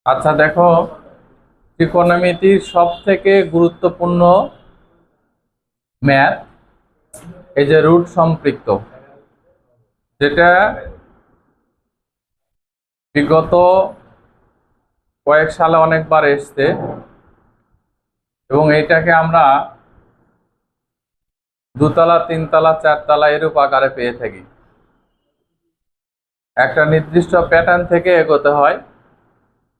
আচ্ছা দেখো, ত্রিকোণমিতির সব থেকে গুরুত্বপূর্ণ ম্যাথ এই যে রুট সম্পৃক্ত, যেটা বিগত কয়েক সালে অনেকবার এসছে এবং এইটাকে আমরা দুতলা, তিনতলা, চারতলা এরূপ আকারে পেয়ে থাকি। একটা নির্দিষ্ট প্যাটার্ন থেকে এগোতে হয়,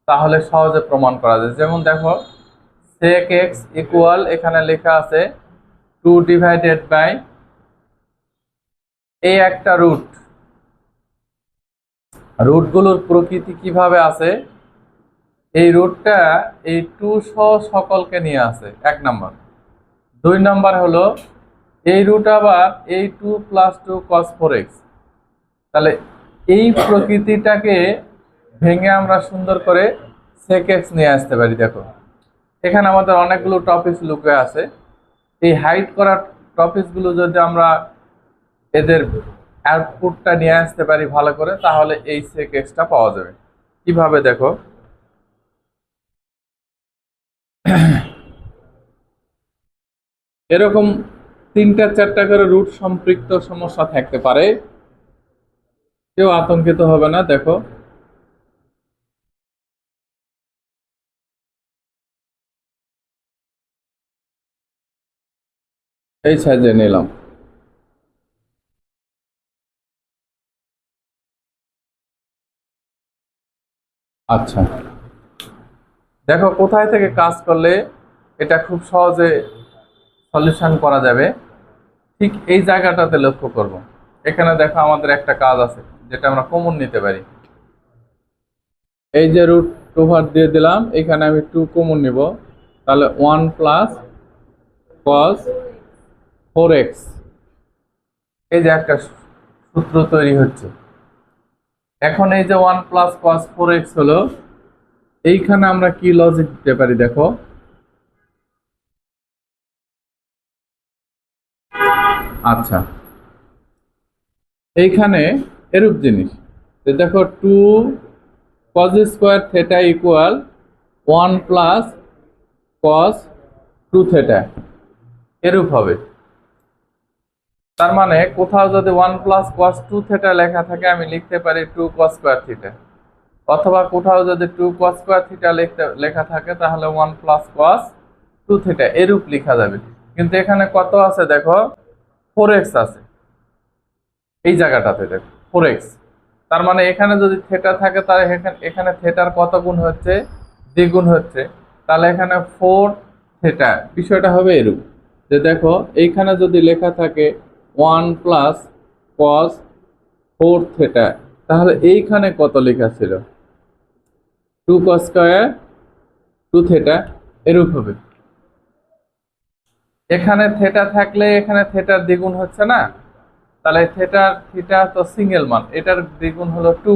তাহলে সহজে প্রমাণ করা যায়। যেমন দেখো, sec x ইকুয়াল এখানে লেখা আছে 2 ডিভাইডেড বাই এই একটা রুট। রুটগুলোর প্রকৃতি কিভাবে আছে, এই রুটটা এই 2 সহ সকলকে নিয়ে আছে, 1 নাম্বার। 2 নাম্বার হলো এই রুট আবার এই 2 প্লাস 2 cos 4x। তাহলে এই প্রকৃতিটাকে ভেঙে আমরা সুন্দর করে sec x নিয়ে আসতে পারি। দেখো, এখানে আমাদের অনেকগুলো টপিকস লুকিয়ে আছে। এই হাইড করা টপিকসগুলো যদি আমরা এদের আউটপুটটা নিয়ে আসতে পারি ভালো করে, তাহলে এই sec x টা পাওয়া যাবে। কিভাবে দেখো, এরকম 3টা 4টা করে রুট সম্পৃক্ত সমস্যা থাকতে পারে, কেউ আতঙ্কিত হবে না। দেখো, এই সাইজে নিলাম। আচ্ছা দেখো, কোথায় থেকে কাজ করলে এটা খুব সহজে সলিউশন করা যাবে, ঠিক এই জায়গাটাতে লক্ষ্য করব। এখানে দেখো, আমাদের একটা কাজ আছে যেটা আমরা কমন নিতে পারি। এই যে রুট ওভার দিয়ে দিলাম, এখানে আমি 2 কমন নিব, তাহলে 1 প্লাস cos 4x, এই যে একটা সূত্র তৈরি হচ্ছে। এখন এই যে 1 প্লাস cos 4x হলো, এইখানে আমরা কি লজিক দিতে পারি দেখো। আচ্ছা, এইখানে এরূপ জিনিস যে দেখো, 2 cos square theta equal 1 plus cos 2 theta, এরূপ হবে। তার মানে কোথাও যদি 1 প্লাস cos 2 থেটা লেখা থাকে, আমি লিখতে পারি 2 cos স্কোয়ার থিটা। অথবা কোথাও যদি 2 cos স্কোয়ার থিটা লেখা থাকে, তাহলে 1 প্লাস cos 2 থেটা এরূপ লেখা যাবে। কিন্তু এখানে কত আছে দেখো, 4x আছে এই জায়গাটাতে। দেখো 4x, তার মানে এখানে যদি থেটা থাকে, তাহলে এখানে থেটার কত গুণ হচ্ছে, দ্বিগুণ হচ্ছে। তাহলে এখানে 4 থেটা, বিষয়টা হবে এরূপ যে দেখো, এইখানে যদি লেখা থাকে 1 প্লাস cos 4 থেটা, তাহলে এইখানে কত লেখা ছিল, 2 cos স্কয়ার 2 থেটা, এরূপ হবে। এখানে থেটা থাকলে এখানে থেটার দ্বিগুণ হচ্ছে না, তাহলে থিটা তো সিঙ্গেল মান, এটার দ্বিগুণ হলো 2।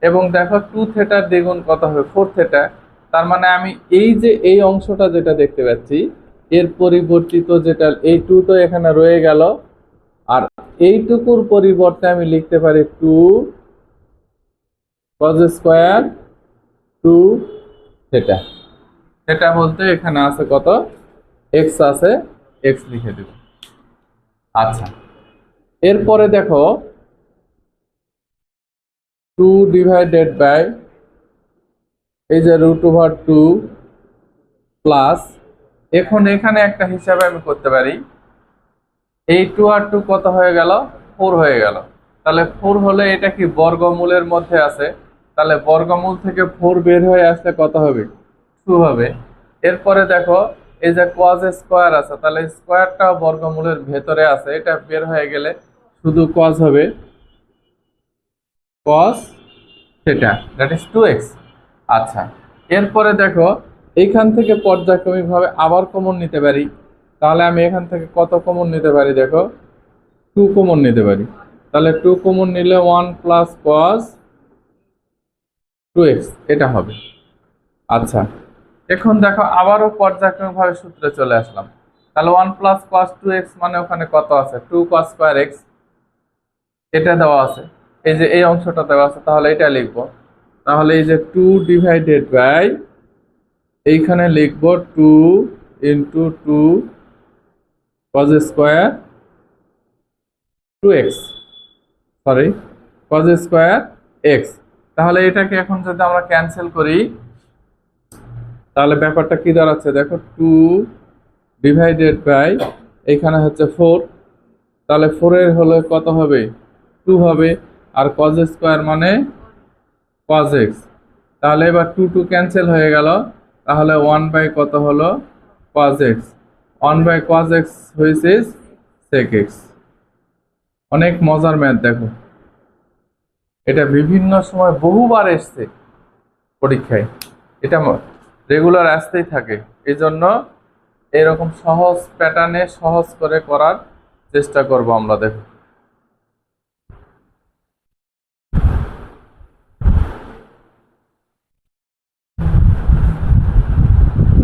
এবং দেখো 2 থেটার দ্বিগুণ কত হবে, 4 থেটা। তার মানে আমি এই যে এই অংশটা যেটা দেখতে পাচ্ছি, এর পরিবর্তিত যেটা, এই 2 তো এখানে রয়ে গেল, আর এইটুকুর পরিবর্তে আমি লিখতে পারি 2 cos স্কয়ার 2 থেটা। থেটা বলতে এখানে আছে কত, x আছে, x লিখে দেব। আচ্ছা, এরপরে দেখো 2 ডিভাইডেড বাই এই যে রুট ওভার 2 প্লাস, এখন এখানে একটা হিসাবে আমি করতে পারি, এই 2 আর 2 কত হয়ে গেল, 4 হয়ে গেল। তাহলে 4 হলে এটা কি বর্গমূলের মধ্যে আছে, তাহলে বর্গমূল থেকে 4 বের হয়ে আসলে কত হবে, 2 হবে। এরপরে দেখো, এই যে cos স্কয়ার আছে, তাহলে স্কয়ারটাও বর্গমূলের ভেতরে আছে, এটা বের হয়ে গেলে শুধু cos হবে, cos theta, that is 2x। আচ্ছা, এরপরে দেখো, এইখান থেকে পর্যায়ক্রমিকভাবে আবার কমন নিতে পারি। তাহলে আমি এখান থেকে কত কমন নিতে পারি দেখো, 2 কমন নিতে পারি। তাহলে 2 কমন নিলে 1 প্লাস cos 2x, এটা হবে। আচ্ছা, এখন দেখো আবারও পর্যায়ক্রমিকভাবে সূত্রে চলে আসলাম। তাহলে 1 প্লাস cos 2x মানে ওখানে কত আছে, 2 cos স্কয়ার x, এটা দেওয়া আছে। এই যে এই অংশটা দেওয়া আছে, তাহলে এটা লিখবো। তাহলে এই যে 2 ডিভাইডেড বাই, এইখানে লিখবো 2 into 2 cos square 2x, sorry, cos square x. তাহলে এটাকে এখন যদি আমরা ক্যান্সেল করি, তাহলে ব্যাপারটা কি দাঁড়াচ্ছে দেখো, 2 ডিভাইডেড বাই, এখানে হচ্ছে 4, তাহলে 4 এর হলে কত হবে, 2 হবে। আর কজ স্কোয়ার মানে কজ এক্স, তাহলে এবার 2 2 ক্যান্সেল হয়ে গেল, তাহলে 1 বাই কত হলো, cos x. 1 by cos x হয়েছে সেক এক্স। অনেক মজার ম্যাথ দেখো, এটা বিভিন্ন সময় বহুবার এসছে পরীক্ষায়, এটা রেগুলার আসতেই থাকে। এই জন্য এরকম সহজ প্যাটার্নে সহজ করে করার চেষ্টা করব আমরা। দেখো